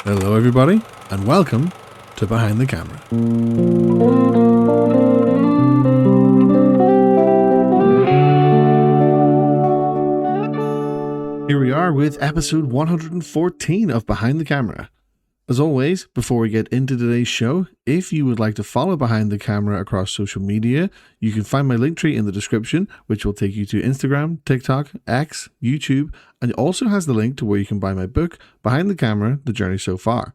Hello, everybody, and welcome to Behind the Camera. Here we are with episode 114 of Behind the Camera. As always, before we get into today's show, if you would like to follow Behind the Camera across social media, you can find my link tree in the description, which will take you to Instagram, TikTok, X, YouTube, and it also has the link to where you can buy my book, Behind the Camera, The Journey So Far.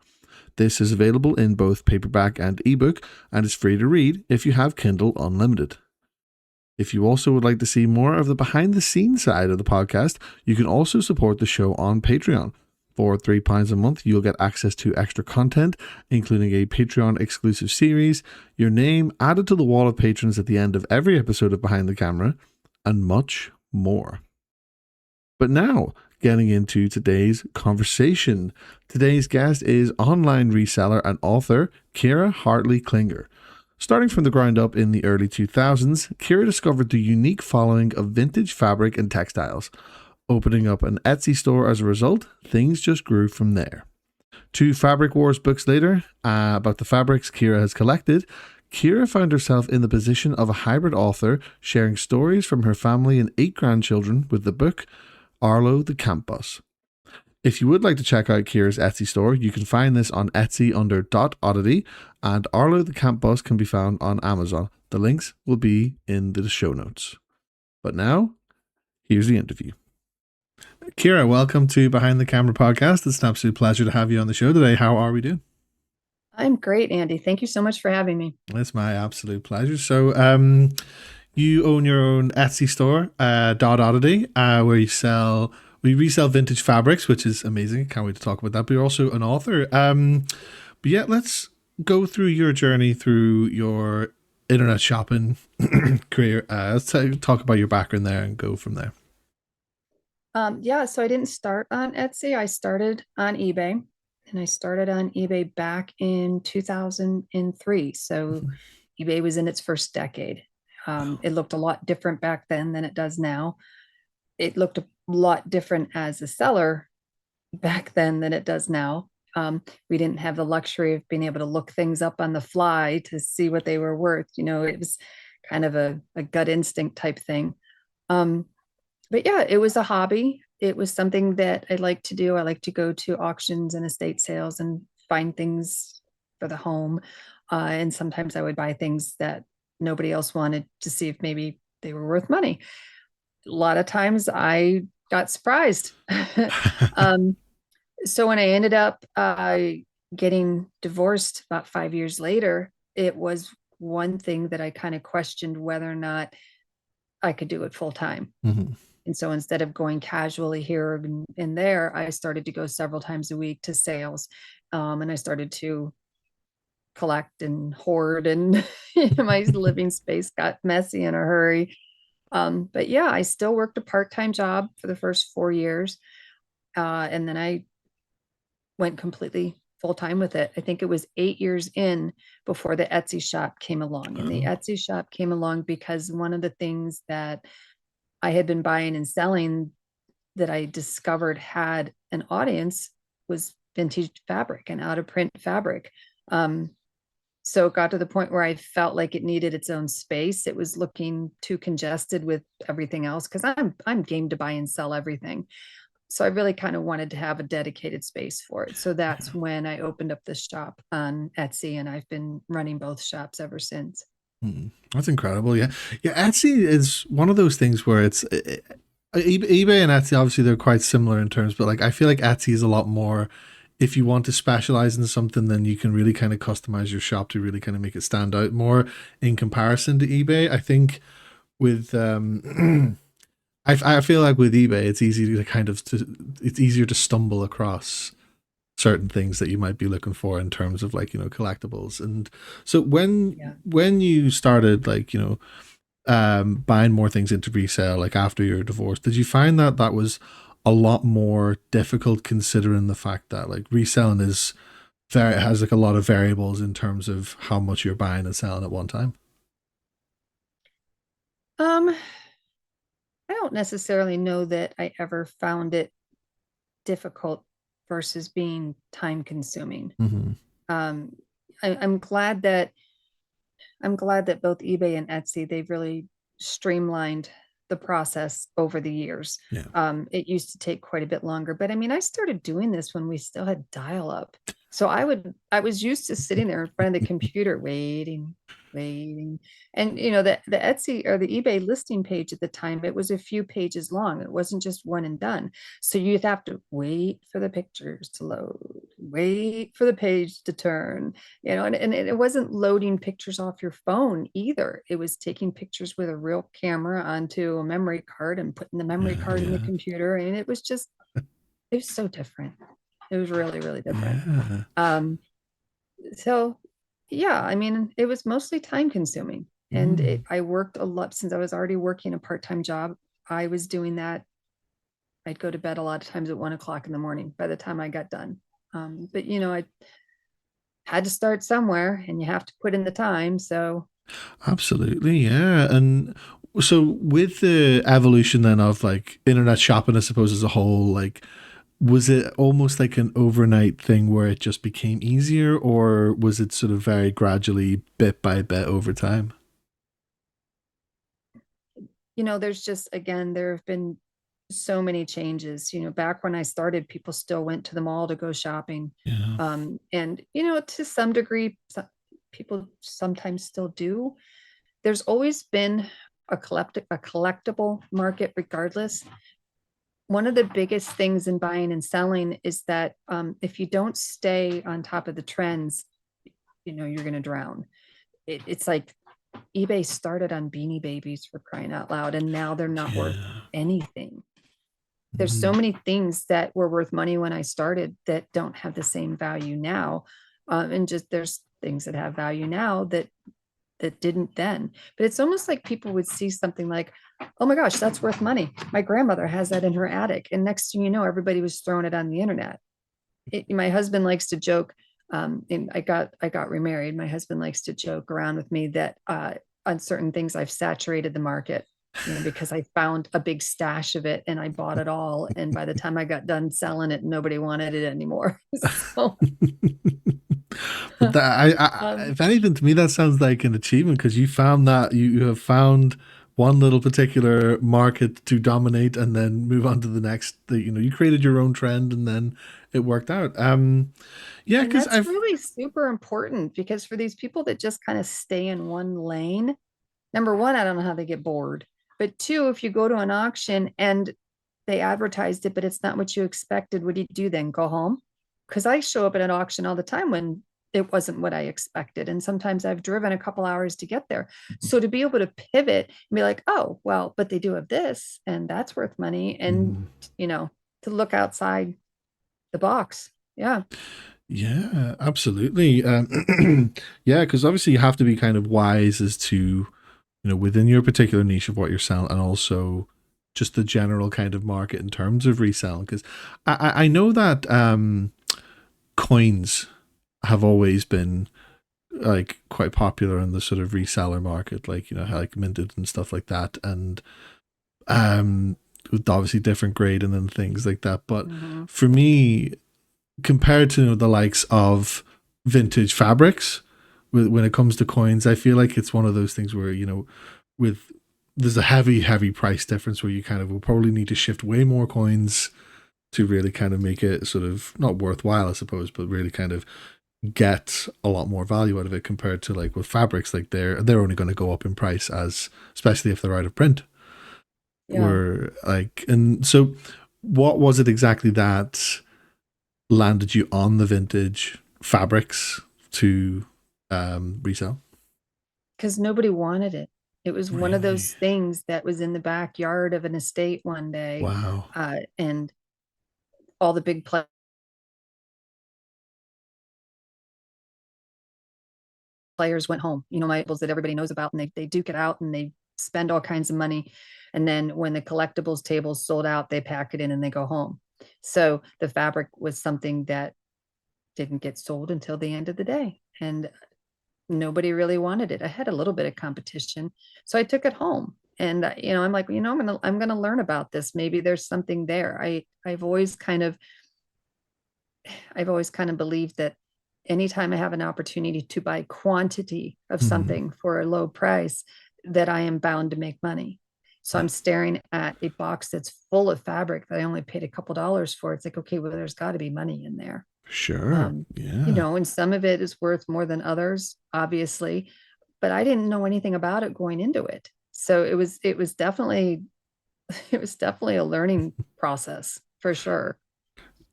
This is available in both paperback and ebook, and is free to read if you have Kindle Unlimited. If you also would like to see more of the behind-the-scenes side of the podcast, you can also support the show on Patreon. For £3 a month, you'll get access to extra content, including a Patreon exclusive series, your name added to the wall of patrons at the end of every episode of Behind the Camera, and much more. But now, getting into today's conversation. Today's guest is online reseller and author Kira Hartley Klinger. Starting from the ground up in the early 2000s, Kira discovered the unique following of vintage fabric and textiles. Opening up an Etsy store as a result, things just grew from there. 2 Fabric Wars books later, about the fabrics Kira has collected, Kira found herself in the position of a hybrid author, sharing stories from her family and 8 grandchildren with the book Arlo the Camp Bus. If you would like to check out Kira's Etsy store, you can find this on Etsy under .oddity, and Arlo the Camp Bus can be found on Amazon. The links will be in the show notes. But now, here's the interview. Kira, welcome to Behind the Camera podcast. It's an absolute pleasure to have you on the show today. How are we doing? I'm great, Andy. Thank you so much for having me. It's my absolute pleasure. So, you own your own Etsy store, .oddity, where we resell vintage fabrics, which is amazing. Can't wait to talk about that. But you're also an author. But yeah, let's go through your journey through your internet shopping career. Let's talk about your background there and go from there. So I didn't start on Etsy. I started on eBay, and I started on eBay back in 2003. So eBay was in its first decade. It looked a lot different back then than it does now. It looked a lot different as a seller back then than it does now. We didn't have the luxury of being able to look things up on the fly to see what they were worth. It was kind of a gut instinct type thing. Um, but yeah, it was a hobby. It was something that I like to do. I like to go to auctions and estate sales and find things for the home. And sometimes I would buy things that nobody else wanted to see if maybe they were worth money. A lot of times I got surprised. um, so when I ended up getting divorced about 5 years later, it was one thing that I kind of questioned whether or not I could do it full time. Mm-hmm. And so instead of going casually here and there, I started to go several times a week to sales. And I started to collect and hoard, and my living space got messy in a hurry. But yeah, I still worked a part-time job for the first 4 years. And then I went completely full time with it. I think it was 8 years in before the Etsy shop came along. And the Etsy shop came along because one of the things that I had been buying and selling that I discovered had an audience was vintage fabric and out of print fabric. So it got to the point where I felt like it needed its own space. It was looking too congested with everything else because I'm game to buy and sell everything. So I really kind of wanted to have a dedicated space for it. So that's when I opened up the shop on Etsy, and I've been running both shops ever since. That's incredible. Yeah. Yeah. Etsy is one of those things where eBay and Etsy, obviously they're quite similar in terms, but like, I feel like Etsy is a lot more, if you want to specialize in something, then you can really kind of customize your shop to really kind of make it stand out more in comparison to eBay. I think with, I feel like with eBay, it's easy to it's easier to stumble across certain things that you might be looking for in terms of like, collectibles. And so Yeah. when you started like, buying more things into resale, like after your divorce, did you find that that was a lot more difficult considering the fact that like reselling is very, it has like a lot of variables in terms of how much you're buying and selling at one time? Um, I don't necessarily know that I ever found it difficult versus being time consuming. Hmm. Um, I'm glad that both eBay and Etsy, they've really streamlined the process over the years. Yeah. It used to take quite a bit longer, but I mean, I started doing this when we still had dial up. So I was used to sitting there in front of the computer waiting, waiting. And the Etsy or the eBay listing page at the time, it was a few pages long. It wasn't just one and done. So you'd have to wait for the pictures to load, wait for the page to turn, and it wasn't loading pictures off your phone either. It was taking pictures with a real camera onto a memory card and putting the memory Yeah. card in the Yeah. computer. And it was so different. It was really, really different. Yeah. Um, so yeah, I mean, it was mostly time consuming. And Mm. I worked a lot since I was already working a part-time job. I was doing that. I'd go to bed a lot of times at 1 o'clock in the morning by the time I got done. But I had to start somewhere and you have to put in the time. So Absolutely, yeah. And so with the evolution then of like internet shopping, I suppose as a whole, like was it almost like an overnight thing where it just became easier, or was it sort of very gradually, bit by bit over time? there's just, again, there have been so many changes. Back when I started, people still went to the mall to go shopping. Yeah. And, to some degree, people sometimes still do. There's always been a collectible market regardless. One of the biggest things in buying and selling is that if you don't stay on top of the trends, you're going to drown. It's like eBay started on Beanie Babies, for crying out loud, and now they're not worth Yeah. anything. There's so Mhm. many things that were worth money when I started that don't have the same value now. And just there's things that have value now that didn't then. But it's almost like people would see something like, oh my gosh, that's worth money. My grandmother has that in her attic. And next thing you know, everybody was throwing it on the internet. My husband likes to joke, and I got remarried. My husband likes to joke around with me that on certain things I've saturated the market, because I found a big stash of it and I bought it all. And by the time I got done selling it, nobody wanted it anymore. So But that, um, if anything, to me, that sounds like an achievement because you found that you have found one little particular market to dominate and then move on to the next. You created your own trend and then it worked out. Yeah, and because that's I've really super important, because for these people that just kind of stay in one lane, number one, I don't know how they get bored. But two, if you go to an auction and they advertised it, but it's not what you expected, what do you do then? Go home? Because I show up at an auction all the time when it wasn't what I expected. And sometimes I've driven a couple hours to get there. So to be able to pivot and be like, oh, well, but they do have this and that's worth money. And, mm, you know, to look outside the box. Yeah. yeah, absolutely. Yeah, because obviously you have to be kind of wise as to within your particular niche of what you're selling, and also just the general kind of market in terms of reselling. Because I know that coins have always been like quite popular in the sort of reseller market, like like minted and stuff like that, and with obviously different grading and things like that. But Mm-hmm. for me, compared to the likes of vintage fabrics, when it comes to coins, I feel like it's one of those things where with there's a heavy price difference where you kind of will probably need to shift way more coins to really kind of make it sort of not worthwhile, I suppose, but really kind of get a lot more value out of it compared to like with fabrics, like they're only going to go up in price as especially if they're out of print. Yeah. Where like and so what was it exactly that landed you on the vintage fabrics to resell? Because nobody wanted it. It was one of Really? those things that was in the backyard of an estate one day. Wow. And all the big players went home, my labels that everybody knows about, and they duke it out and they spend all kinds of money. And then when the collectibles tables sold out, they pack it in and they go home. So the fabric was something that didn't get sold until the end of the day. And nobody really wanted it. I had a little bit of competition. So I took it home. And I'm like, I'm gonna learn about this. Maybe there's something there. I've always kind of I've always kind of believed that anytime I have an opportunity to buy quantity of Mhm. something for a low price, that I am bound to make money. So Yeah. I'm staring at a box that's full of fabric that I only paid a couple dollars for. It's like, okay, well, there's got to be money in there. Sure. Um, Yeah. and some of it is worth more than others, obviously, but I didn't know anything about it going into it. So it was definitely it was definitely a learning process for sure.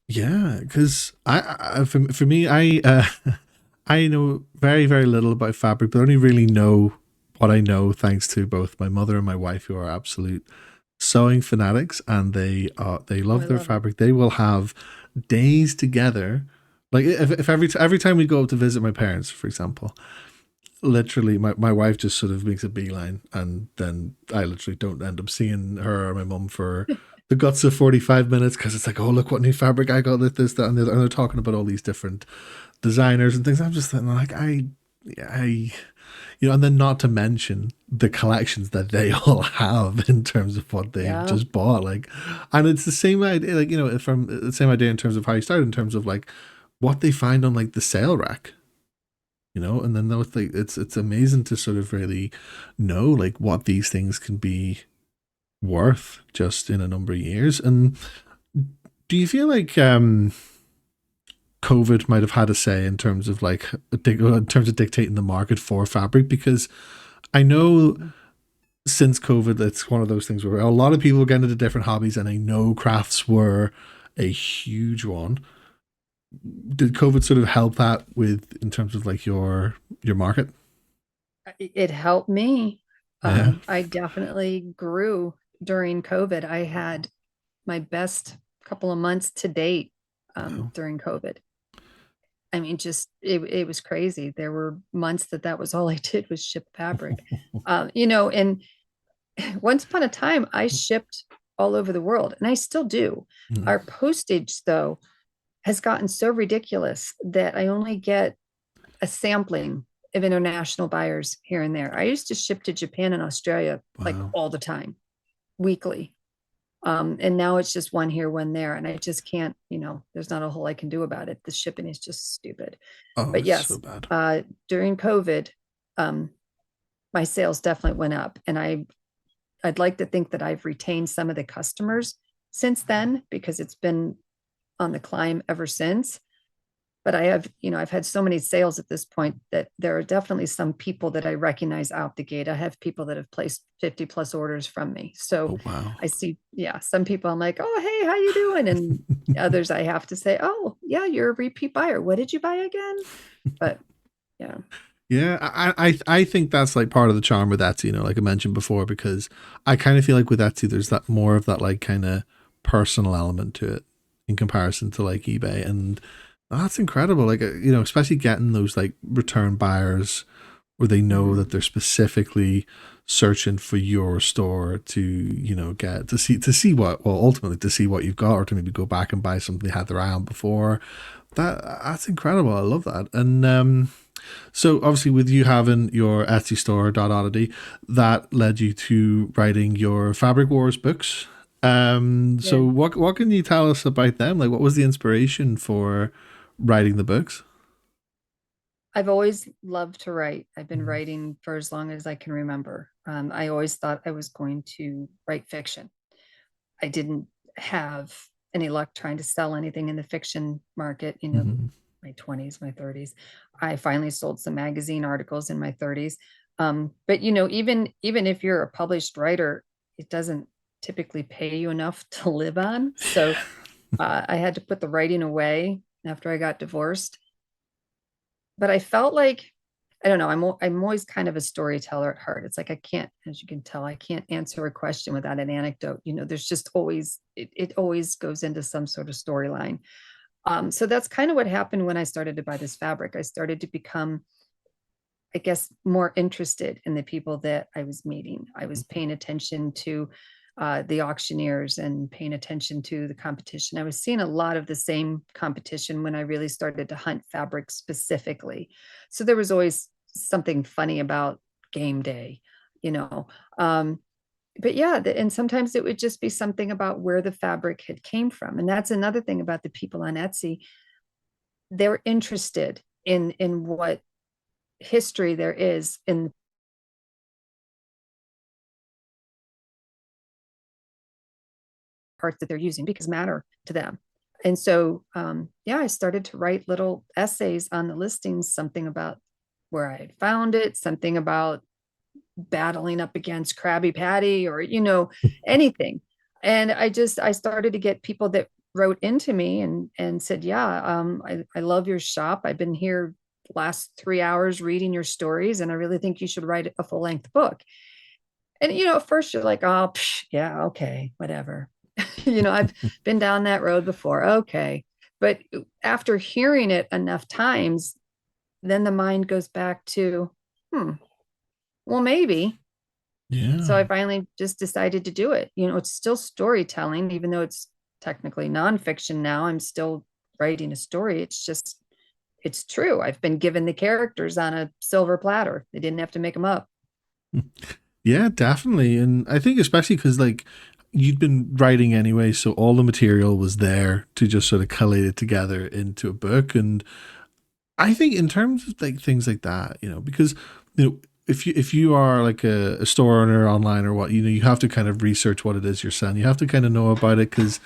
Yeah, because for me, I know very, very little about fabric, but I only really know what I know thanks to both my mother and my wife, who are absolute sewing fanatics, and they Oh, love I their love it. fabric. They will have days together. Like if every time we go up to visit my parents, for example, literally my wife just sort of makes a beeline, and then I literally don't end up seeing her or my mum for the guts of 45 minutes, because it's like, oh, look what new fabric I got, this, that, and the other. And they're talking about all these different designers and things. I'm just thinking, like, I, and then not to mention the collections that they all have in terms of what they've Yeah. just bought. Like, and it's the same idea, like, from the same idea in terms of how you started, in terms of like what they find on like the sale rack. And then those, like, it's amazing to sort of really know like what these things can be worth just in a number of years. And do you feel like COVID might have had a say in terms of like in terms of dictating the market for fabric? Because I know since COVID, it's one of those things where a lot of people get into different hobbies, and I know crafts were a huge one. Did COVID sort of help that with in terms of like your market? It helped me. Yeah. I definitely grew during COVID. I had my best couple of months to date Wow. during COVID. I mean, just it was crazy. There were months that was all I did was ship fabric. And once upon a time, I shipped all over the world, and I still do. Mm. Our postage, though, has gotten so ridiculous that I only get a sampling of international buyers here and there. I used to ship to Japan and Australia like Wow. all the time, weekly. And now it's just one here, one there. And I just can't, there's not a whole I can do about it. The shipping is just stupid. Oh, But it's so yes, bad. during COVID, um, my sales definitely went up. And I'd like to think that I've retained some of the customers since then, because it's been on the climb ever since. But I've had so many sales at this point that there are definitely some people that I recognize out the gate. I have people that have placed 50 plus orders from me. So Oh, wow. I see, yeah, some people I'm like, oh, hey, how you doing? And others I have to say, oh, yeah, you're a repeat buyer. What did you buy again? But yeah. Yeah, I think that's like part of the charm with Etsy, like I mentioned before, because I kind of feel like with Etsy, there's that more of that like kind of personal element to it in comparison to like eBay, and that's incredible. Like especially getting those like return buyers where they know that Mhm. they're specifically searching for your store to get to see what, well, ultimately to see what you've got, or to maybe go back and buy something they had their eye on before. That's incredible. I love that. And so obviously, with you having your Etsy store dot oddity, that led you to writing your Fabric Wars books. So Yeah. what can you tell us about them? Like, what was the inspiration for writing the books? I've always loved to write. I've been Mhm. writing for as long as I can remember. I always thought I was going to write fiction. I didn't have any luck trying to sell anything in the fiction market, Mhm. my 20s, my 30s. I finally sold some magazine articles in my 30s. But even if you're a published writer, it doesn't typically pay you enough to live on. So I had to put the writing away after I got divorced. But I felt like, I don't know, I'm always kind of a storyteller at heart. It's like I can't, as you can tell, I can't answer a question without an anecdote. There's just always it always goes into some sort of storyline. So that's kind of what happened when I started to buy this fabric. I started to become, I guess, more interested in the people that I was meeting. I was paying attention to the auctioneers and paying attention to the competition. I was seeing a lot of the same competition when I really started to hunt fabric specifically. So there was always something funny about game day, you know. Um, but yeah, and sometimes it would just be something about where the fabric had came from. And that's another thing about the people on Etsy. they're interested in what history there is in parts that they're using because matter to them. And so, yeah, I started to write little essays on the listings, something about where I had found it, something about battling up against Krabby Patty or, anything. And I started to get people that wrote into me and said, yeah, I love your shop. I've been here the last 3 hours reading your stories, and I really think you should write a full length book. And, at first you're like, oh, psh, yeah, okay, whatever. I've been down that road before. Okay. But after hearing it enough times, then the mind goes back to, well, maybe. So I Yeah. finally just decided to do it. It's still storytelling, even though it's technically nonfiction now. I'm still writing a story. It's true. I've been given the characters on a silver platter. They didn't have to make them up. Yeah, definitely. And I think especially because like you'd been writing anyway, so all the material was there to just sort of collate it together into a book. And I think in terms of like things like that, because if you are like a store owner online or what, you have to kind of research what it is you're selling. You have to kind of know about it because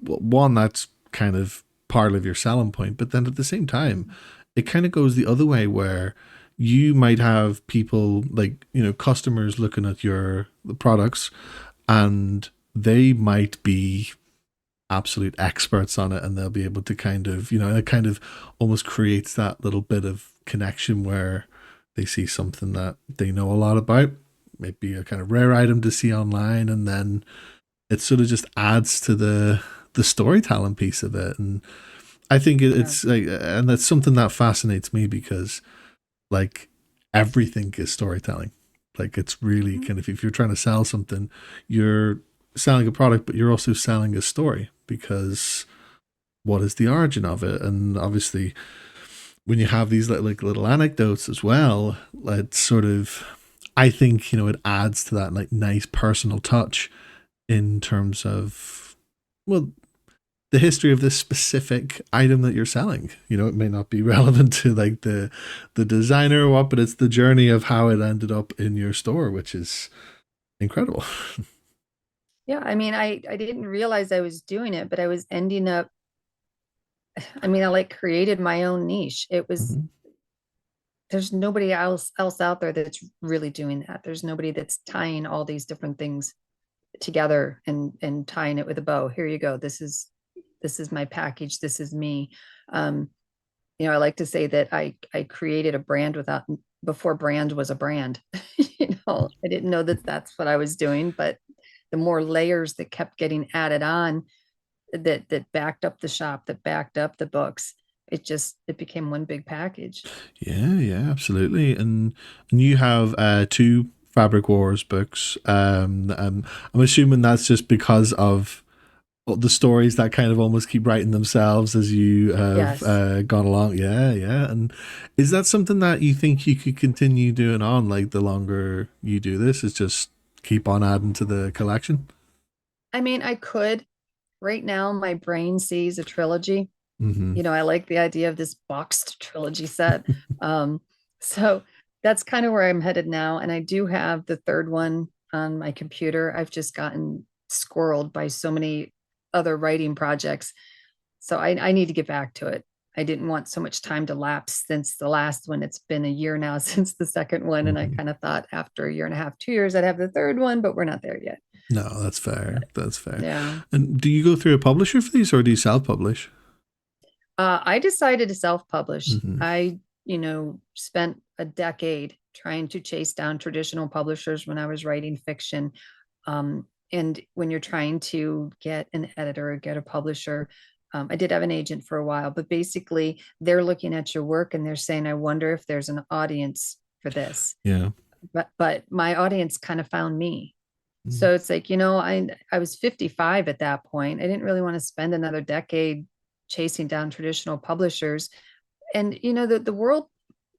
one, that's kind of part of your selling point, but then at the same time, it kind of goes the other way where you might have people like customers looking at the products and they might be absolute experts on it and they'll be able to kind of it kind of almost creates that little bit of connection where they see something that they know a lot about, maybe a kind of rare item to see online, and then it sort of just adds to the storytelling piece of it. And I think Yeah. it's like, and that's something that fascinates me because like everything is storytelling. Like it's really Mhm. kind of, if you're trying to sell something, you're selling a product, but you're also selling a story because what is the origin of it? And obviously, when you have these like little anecdotes as well, it's sort of, I think it adds to that like nice personal touch in terms of, well, the history of this specific item that you're selling. It may not be relevant to like the designer or what, but it's the journey of how it ended up in your store, which is incredible. Yeah. I mean, I didn't realize I was doing it, but I was ending up, I mean, I like created my own niche. Mm-hmm. There's nobody else out there that's really doing that. There's nobody that's tying all these different things together and tying it with a bow. Here you go. This is my package. This is me. Um, I like to say that I created a brand without before brand was a brand. I didn't know that that's what I was doing, but the more layers that kept getting added on that backed up the shop, that backed up the books, it became one big package. Yeah, yeah, absolutely. And you have two Fabric Wars books. I'm assuming that's just because of the stories that kind of almost keep writing themselves as you have Yes. gone along. Yeah, yeah. And is that something that you think you could continue doing on? Like the longer you do this, is just keep on adding to the collection? I mean, I could. Right now, my brain sees a trilogy. Mm-hmm. I like the idea of this boxed trilogy set. Um, so that's kind of where I'm headed now. And I do have the third one on my computer. I've just gotten squirreled by so many other writing projects. So I need to get back to it. I didn't want so much time to lapse since the last one. It's been a year now since the second one. And I Mm-hmm. kind of thought after a year and a half, 2 years, I'd have the third one, but we're not there yet. No, that's fair. But That's fair. yeah. And do you go through a publisher for these, or do you self-publish? I decided to self-publish. Mm-hmm. I, spent a decade trying to chase down traditional publishers when I was writing fiction. And when you're trying to get an editor or get a publisher, I did have an agent for a while, but basically they're looking at your work and they're saying, I wonder if there's an audience for this. Yeah. But my audience kind of found me. Mm-hmm. So it's like, I was 55 at that point. I didn't really want to spend another decade chasing down traditional publishers. And the world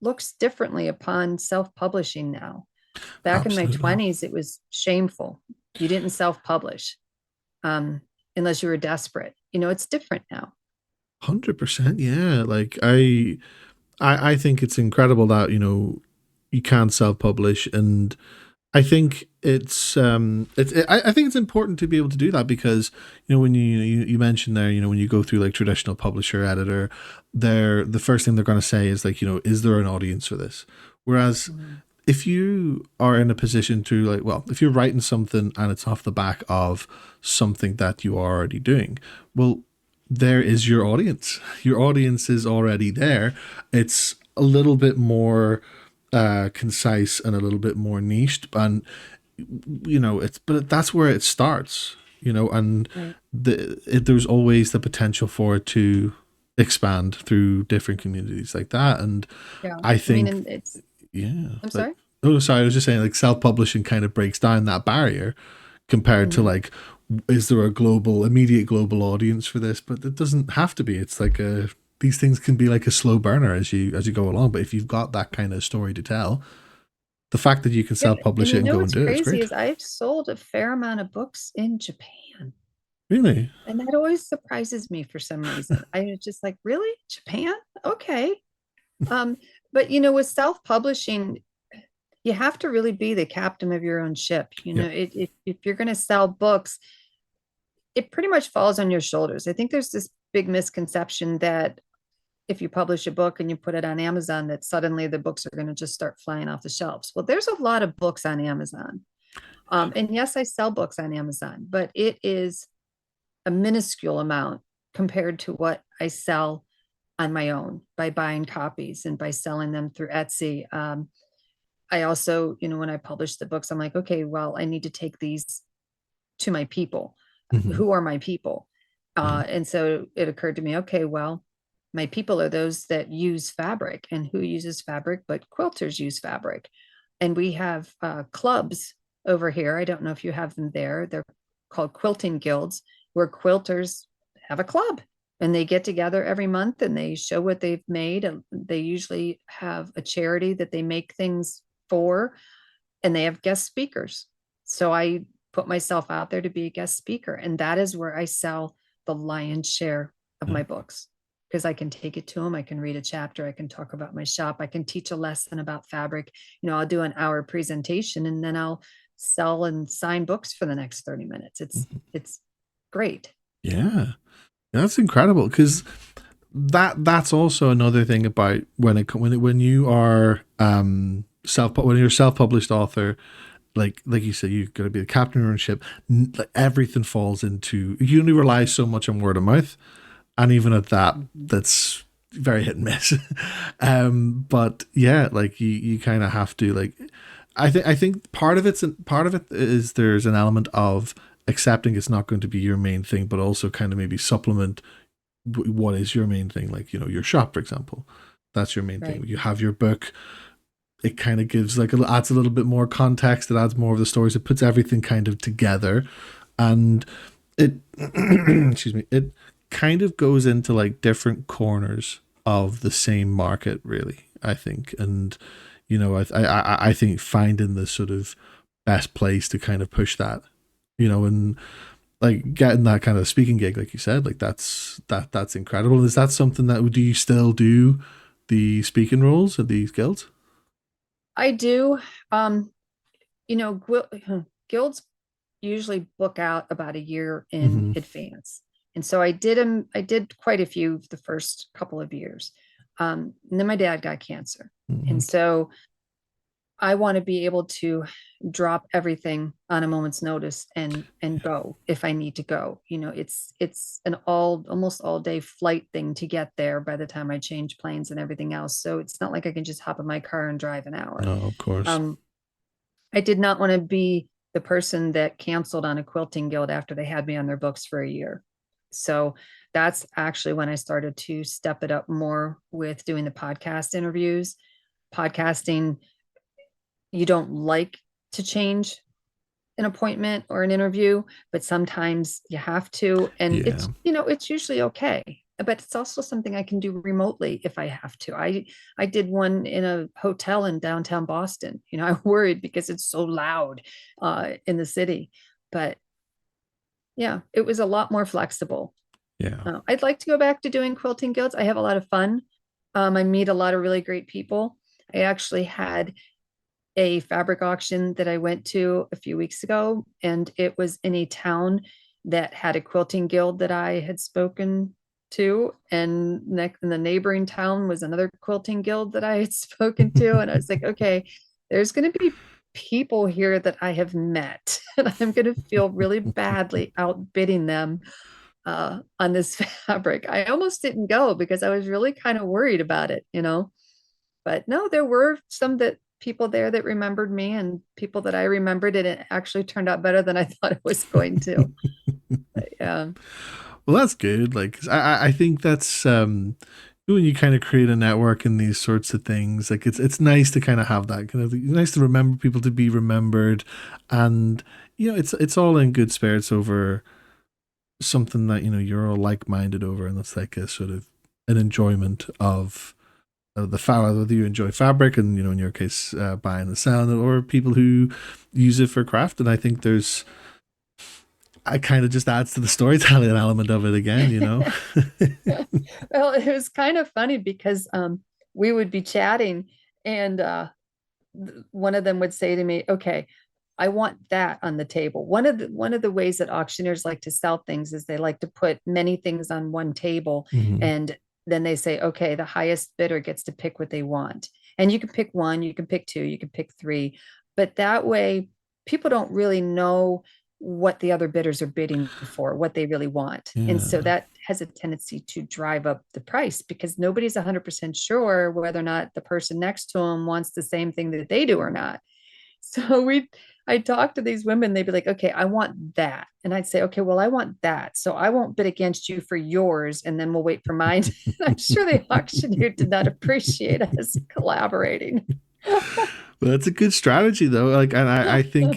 looks differently upon self-publishing now. Back in my Absolutely. 20s, it was shameful. You didn't self-publish, um, unless you were desperate. It's different now. 100%. Yeah. Like I think it's incredible that, you can self-publish, and I think I think it's important to be able to do that because, when you mentioned there, when you go through like traditional publisher editor, the first thing they're going to say is like, is there an audience for this? Whereas Mhm. if you are in a position to, like, well, if you're writing something and it's off the back of something that you are already doing, well, there is your audience. Your audience is already there. It's a little bit more concise and a little bit more niched, and but that's where it starts. And Right. there's always the potential for it to expand through different communities like that. And Yeah. I I mean, think, and it's, yeah, I'm like, sorry. oh, sorry, I was just saying, like, self-publishing kind of breaks down that barrier compared to, Mhm. like, is there a immediate global audience for this? But it doesn't have to be. It's like these things can be like a slow burner as you go along. But if you've got that kind of story to tell, the fact that you can Yeah. And self-publish it you and know go and what's do it is crazy great. is I've sold a fair amount of books in Japan. Really? And that always surprises me for some reason. I was just like, really? Japan? Okay. Um, but with self-publishing, you have to really be the captain of your own ship. Yeah. If you're going to sell books, it pretty much falls on your shoulders. I think there's this big misconception that if you publish a book and you put it on Amazon, that suddenly the books are going to just start flying off the shelves. Well, there's a lot of books on Amazon. And yes, I sell books on Amazon, but it is a minuscule amount compared to what I sell on my own by buying copies and by selling them through Etsy. I also, when I publish the books, I'm like, okay, well, I need to take these to my people. Hmm. Who are my people? Yeah. And so it occurred to me, okay, well, my people are those that use fabric, and who uses fabric but quilters use fabric. And we have clubs over here. I don't know if you have them there. They're called quilting guilds, where quilters have a club and they get together every month and they show what they've made. And they usually have a charity that they make things for, and they have guest speakers. So I put myself out there to be a guest speaker, and that is where I sell the lion's share of Yeah. my books, because I can take it to them. I can read a chapter. I can talk about my shop. I can teach a lesson about fabric. I'll do an hour presentation and then I'll sell and sign books for the next 30 minutes. It's great. Yeah. That's incredible because that's also another thing about when you are when you're a self-published author, like you said, you've got to be the captain of your own ship. Like, everything falls into, you only rely so much on word of mouth, and even at that, Mhm. that's very hit and miss. But yeah, like you kind of have to, like, I think part of it is there's an element of accepting it's not going to be your main thing, but also kind of maybe supplement what is your main thing, like, your shop, for example. That's your main thing. Right. You have your book, it kind of gives, like, adds a little bit more context, it adds more of the stories, it puts everything kind of together, and it excuse me, it kind of goes into like different corners of the same market, really, I think. And I think finding the sort of best place to kind of push that, and like getting that kind of speaking gig, like you said, like that's incredible. Is that something that, do you still do the speaking roles at these guilds? I do. Um, guilds usually book out about a year in Hmm. advance. And so I did quite a few the first couple of years. And then my dad got cancer. Hmm. And so I want to be able to drop everything on a moment's notice and go if I need to go. It's an almost all day flight thing to get there by the time I change planes and everything else. So it's not like I can just hop in my car and drive an hour. No, of course. Um, I did not want to be the person that canceled on a quilting guild after they had me on their books for a year. So that's actually when I started to step it up more with doing the podcast interviews. Podcasting, you don't like to change an appointment or an interview, but sometimes you have to. And Yeah. it's usually okay. But it's also something I can do remotely if I have to. I did one in a hotel in downtown Boston. I worried because it's so loud in the city. But yeah, it was a lot more flexible. Yeah. I'd like to go back to doing quilting guilds. I have a lot of fun. I meet a lot of really great people. I actually had a fabric auction that I went to a few weeks ago, and it was in a town that had a quilting guild that I had spoken to, and next in the neighboring town was another quilting guild that I had spoken to, and I was like, okay, there's going to be people here that I have met, and I'm going to feel really badly outbidding them on this fabric. I almost didn't go because I was really kind of worried about it, but no, there were some that people there that remembered me and people that I remembered, and it actually turned out better than I thought it was going to. But, yeah. Well, that's good. Like, 'cause I think that's when you kind of create a network in these sorts of things. Like, it's nice to kind of have that kind of nice to remember people to be remembered, and it's all in good spirits over something that you're all like minded over, and that's like a sort of an enjoyment of the fabric, whether you enjoy fabric and in your case buying and selling it, or people who use it for craft. And I think there's I kind of just adds to the storytelling element of it again. Well, it was kind of funny because we would be chatting, and one of them would say to me, okay, I want that on the table. One of the ways that auctioneers like to sell things is they like to put many things on one table, Hmm. and then they say, okay, the highest bidder gets to pick what they want. And you can pick one, you can pick two, you can pick three. But that way, people don't really know what the other bidders are bidding for, what they really want. And so Yeah. that has a tendency to drive up the price because nobody's 100% sure whether or not the person next to them wants the same thing that they do or not. So I talk to these women, they'd be like, okay, I want that. And I'd say, okay, well, I want that. So I won't bid against you for yours, and then we'll wait for mine. And I'm sure the auctioneer did not appreciate us collaborating. Well, that's a good strategy though. Like, and I think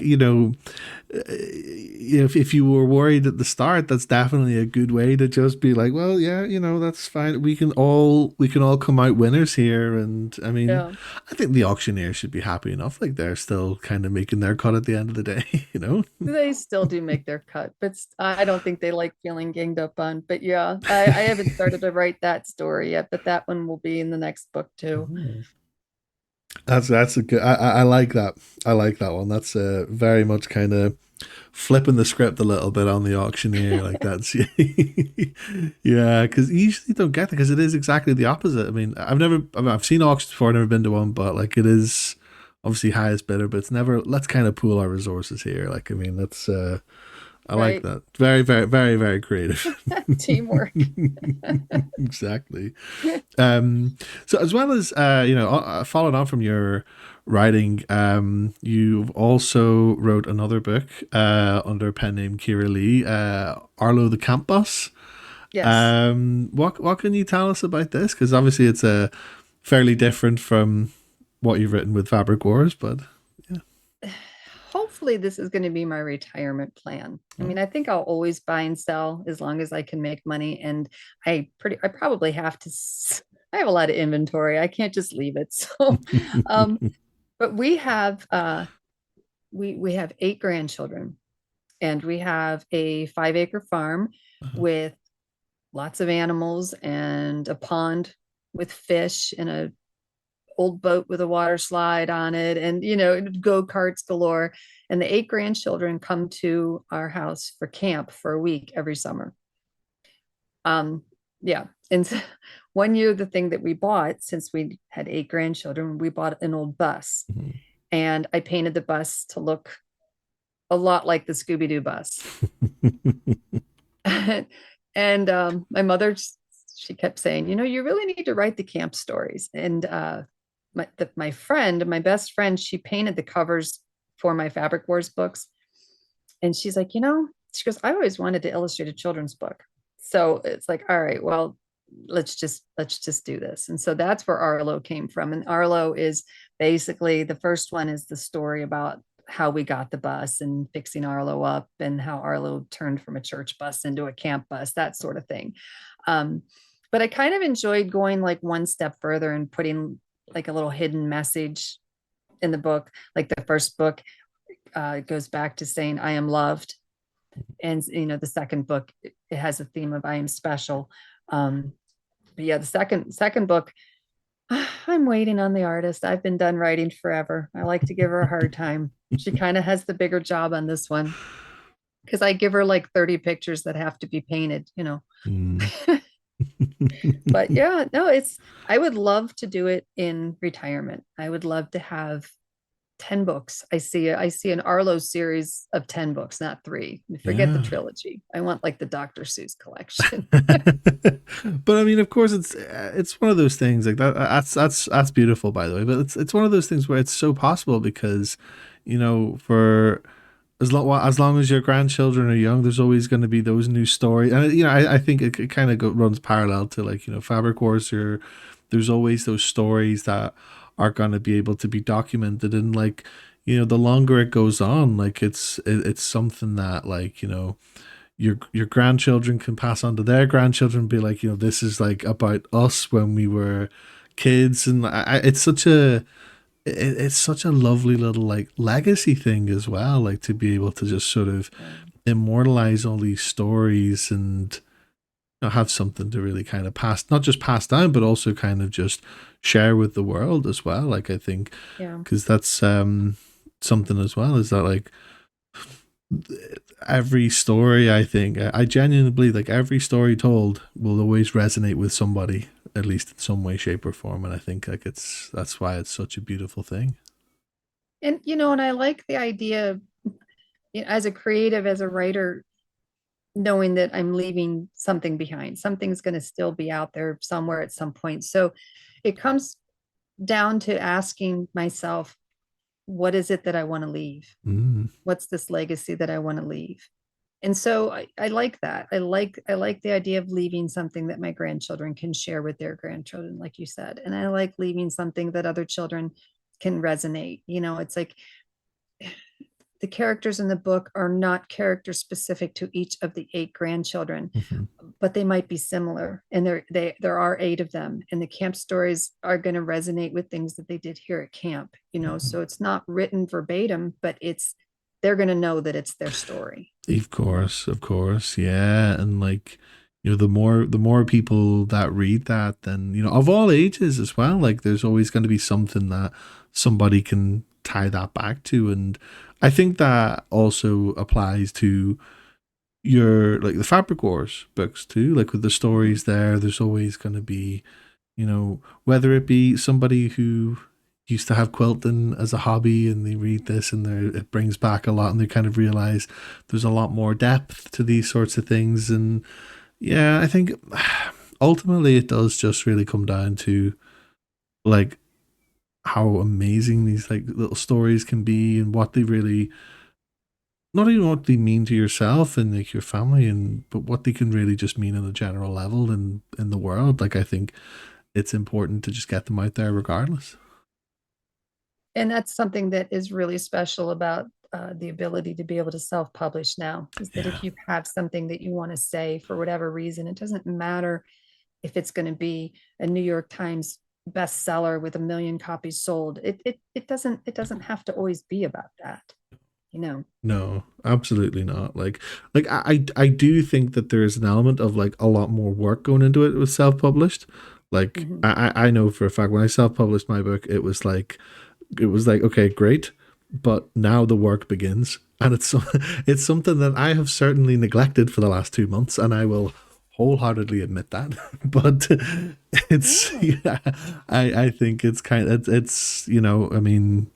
if you were worried at the start, that's definitely a good way to just be like, well, yeah, that's fine. We can all come out winners here. And I mean, Yeah, I think the auctioneer should be happy enough. Like they're still kind of making their cut at the end of the day. they still do make their cut, but I don't think they like feeling ganged up on. But yeah, I haven't started to write that story yet, but that one will be in the next book too. Mhm. That's a good. I like that. I like that one. That's very much kind of flipping the script a little bit on the auctioneer. Like that's yeah, because you usually don't get it because it is exactly the opposite. I mean, I've seen auctions before, never been to one, but like it is obviously highest bidder, but it's never. Let's kind of pool our resources here. Like I mean, that's I like Right. that. Very, very, very, very creative. Teamwork. Exactly. So as well as following on from your writing, you also wrote another book under a pen name Kira Lee, Arlo the Camp Bus. Yes. What can you tell us about this? Because obviously it's a fairly different from what you've written with Fabric Wars, but yeah. Hopefully this is going to be my retirement plan. I Oh. mean, I think I'll always buy and sell as long as I can make money. And I probably have to, I have a lot of inventory. I can't just leave it. So, um, but we have 8 grandchildren, and we have a 5-acre farm with lots of animals and a pond with fish and a old boat with a water slide on it, and go-karts galore. And the 8 grandchildren come to our house for camp for a week every summer. Yeah. And one year, the thing that we bought, since we had 8 grandchildren, we bought an old bus, and I painted the bus to look a lot like the Scooby-Doo bus. And my mother, she kept saying, you really need to write the camp stories. And my best friend, she painted the covers for my Fabric Wars books. And she's like, she goes, I always wanted to illustrate a children's book. So it's like, all right, well, let's just do this. And so that's where Arlo came from. And Arlo is basically, the first one is the story about how we got the bus and fixing Arlo up, and how Arlo turned from a church bus into a camp bus, that sort of thing. Um, but I kind of enjoyed going like one step further and putting like a little hidden message in the book. Like the first book goes back to saying, I am loved. And the second book, it has a theme of I am special. But yeah, the second book, I'm waiting on the artist. I've been done writing forever. I like to give her a hard time. She kind of has the bigger job on this one because I give her like 30 pictures that have to be painted. Mm. But yeah, no, I would love to do it in retirement. I would love to have 10 books. I see an Arlo series of 10 books, not three. Forget the Yeah. trilogy. I want like the Dr. Seuss collection. But I mean, of course, it's one of those things like that. That's beautiful, by the way. But it's one of those things where it's so possible because, for as long as your grandchildren are young, there's always going to be those new stories, and I think it kind of runs parallel to like Fabric Wars. There's always those stories that are going to be able to be documented, and like the longer it goes on, like it's something that like your grandchildren can pass on to their grandchildren, be like, this is like about us when we were kids, and it's such a lovely little like legacy thing as well, like to be able to just sort of Yeah. immortalize all these stories and have something to really kind of not just pass down, but also kind of just share with the world as well. Like I think Yeah. because that's something as well is that like every story, I think I genuinely believe like every story told will always resonate with somebody, at least in some way, shape, or form. And I think like that's why it's such a beautiful thing. And I like the idea, as a creative, as a writer, knowing that I'm leaving something behind. Something's going to still be out there somewhere at some point. So it comes down to asking myself, what is it that I want to leave? Mm. What's this legacy that I want to leave? And so I like that. I like the idea of leaving something that my grandchildren can share with their grandchildren, like you said. And I like leaving something that other children can resonate. It's like the characters in the book are not characters specific to each of the 8 grandchildren, Mhm. but they might be similar. And there are 8 of them. And the camp stories are going to resonate with things that they did here at camp. Mhm. So it's not written verbatim, but they're going to know that it's their story. Of course, yeah, and like the more people that read that, then of all ages as well. Like there's always going to be something that somebody can tie that back to, and I think that also applies to your like the Fabric Wars books too. Like with the stories there, there's always going to be whether it be somebody who used to have quilting as a hobby and they read this and it brings back a lot and they kind of realize there's a lot more depth to these sorts of things. And yeah, I think ultimately it does just really come down to like how amazing these like little stories can be and what they really not even what they mean to yourself and like your family and but what they can really just mean on a general level in the world. Like I think it's important to just get them out there regardless. And that's something that is really special about the ability to be able to self-publish now, is that Yeah. if you have something that you want to say for whatever reason, it doesn't matter if it's going to be a New York Times bestseller with 1 million copies sold. It doesn't have to always be about that, you know. No, absolutely not. Like I do think that there is an element of like a lot more work going into it with self-published. Like Mhm. I know for a fact when I self-published my book, it was like okay, great, but now the work begins, and it's something that I have certainly neglected for the last 2 months, and I will wholeheartedly admit that. But it's Oh, yeah, I think it's kind of it's I mean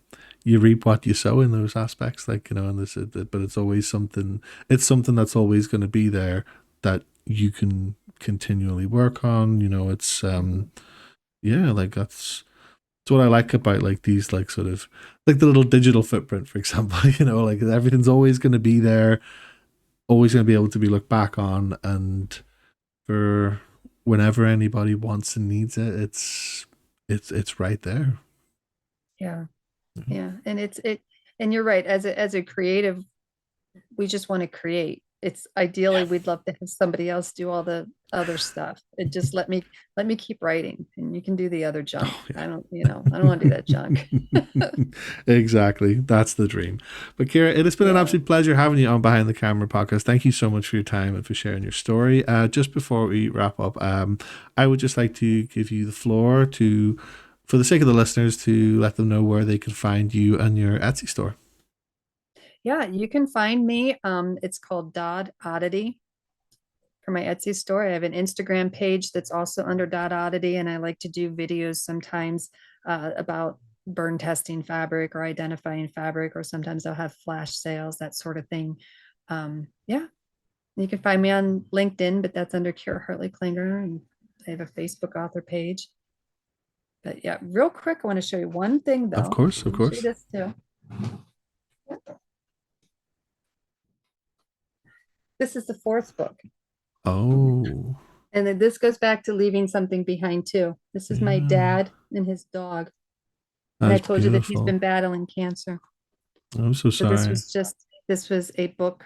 you reap what you sow in those aspects, like and but it's always something. It's something that's always going to be there that you can continually work on. It's mhm. yeah, like that's what I like about like these like sort of like the little digital footprint, for example. Like everything's always going to be there, always going to be able to be looked back on, and for whenever anybody wants and needs it, it's right there. Yeah, Mhm. yeah. And you're right. As a creative, we just want to create. It's ideally Yeah. we'd love to have somebody else do all other stuff. It just let me keep writing, and you can do the other junk. Oh, yeah. I don't want to do that junk. Exactly. That's the dream. But Kira, it has been an Yeah. absolute pleasure having you on Behind the Camera podcast. Thank you so much for your time and for sharing your story. Just before we wrap up, I would just like to give you the floor to, for the sake of the listeners, to let them know where they can find you and your Etsy store. Yeah, you can find me. It's called Dodd Oddity for my Etsy store. I have an Instagram page that's also under Dodd Oddity, and I like to do videos sometimes about burn testing fabric or identifying fabric, or sometimes I'll have flash sales, that sort of thing. Yeah, you can find me on LinkedIn, but that's under Kira Hartley Klinger, and I have a Facebook author page. But yeah, real quick, I want to show you one thing though. Of course, of Let me show you course. this too. This is the fourth book. Oh, And then this goes back to leaving something behind too. This is my yeah. dad and his dog. And I That's told you that he's been beautiful. battling cancer. I'm so So sorry. this was a book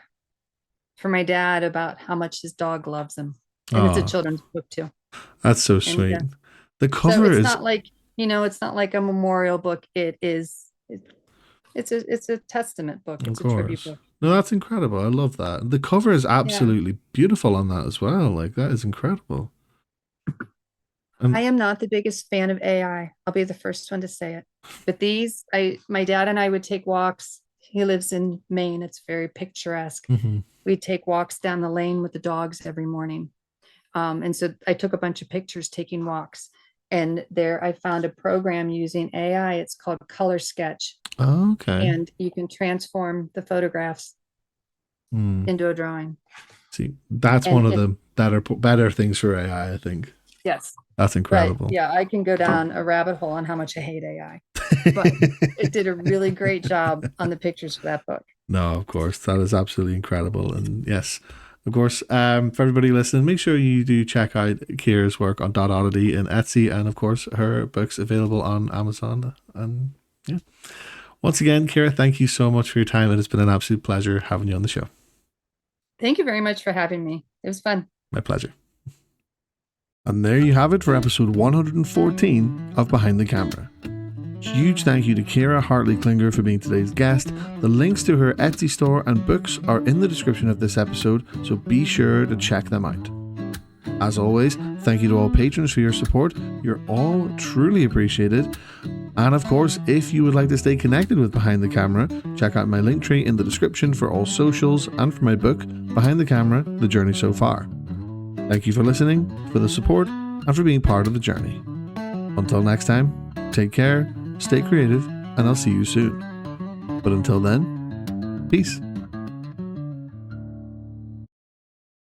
for my dad about how much his dog loves him. And it's a Oh, children's book too. that's so And sweet. yeah, The so cover it's is, not like, it's not like a memorial book. It's a testament book. of It's a tribute course. book. No, that's incredible. I love that. The cover is Yeah. absolutely beautiful on that as well. Like, that is incredible. I And am not the biggest fan of AI. I'll be the first one to say it. But my dad and I would take walks. He lives in Maine. It's very picturesque. mhm. We'd take walks down the lane with the dogs every morning. And so I took a bunch of pictures taking walks. And there I found a program using AI. It's called Color Sketch. Okay. And you can transform the photographs Hmm. into a drawing. See, that's one And of the better things for AI, I think. yes, That's but incredible. yeah, I can go down a rabbit hole on how much I hate AI. But it did a really great job on the pictures for that book. No, of course. That is absolutely incredible. And yes, of course, for everybody listening, make sure you do check out Kira's work on Dot Oddity and Etsy, and of course, her books available on Amazon. And yeah. Once again, Kira, thank you so much for your time. It has been an absolute pleasure having you on the show. Thank you very much for having me. It was fun. My pleasure. And there you have it for episode 114 of Behind the Camera. Huge thank you to Kira Hartley Klinger for being today's guest. The links to her Etsy store and books are in the description of this episode, so be sure to check them out. As always, thank you to all patrons for your support. You're all truly appreciated. And of course, if you would like to stay connected with Behind the Camera, check out my link tree in the description for all socials and for my book, Behind the Camera, The Journey So Far. Thank you for listening, for the support, and for being part of the journey. Until next time, take care, stay creative, and I'll see you soon. But until then, peace.